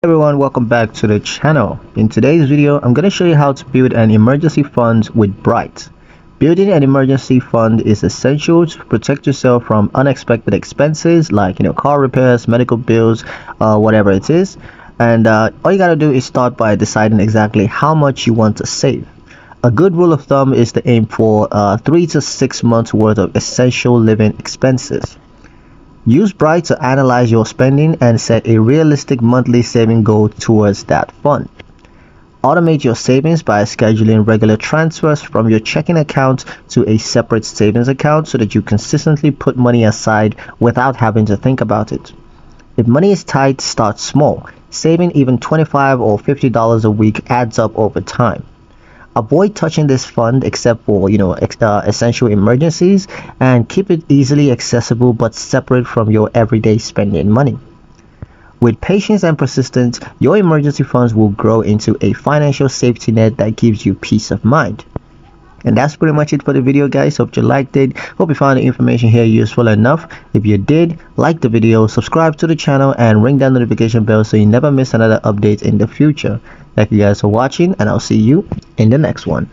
Everyone, welcome back to the channel. In today's video, I'm going to show you how to build an emergency fund with Bright. Building an emergency fund is essential to protect yourself from unexpected expenses like car repairs, medical bills, whatever it is. And all you gotta do is start by deciding exactly how much you want to save. A good rule of thumb is to aim for 3 to 6 months worth of essential living expenses. Use Bright to analyze your spending and set a realistic monthly saving goal towards that fund. Automate your savings by scheduling regular transfers from your checking account to a separate savings account so that you consistently put money aside without having to think about it. If money is tight, start small. Saving even $25 or $50 a week adds up over time. Avoid touching this fund except for essential emergencies, and keep it easily accessible but separate from your everyday spending money. With patience and persistence, your emergency funds will grow into a financial safety net that gives you peace of mind. And that's pretty much it for the video, guys. Hope you liked it. Hope you found the information here useful enough. If you did, like the video, subscribe to the channel, and ring that notification bell so you never miss another update in the future. Thank you guys for watching, and I'll see you in the next one.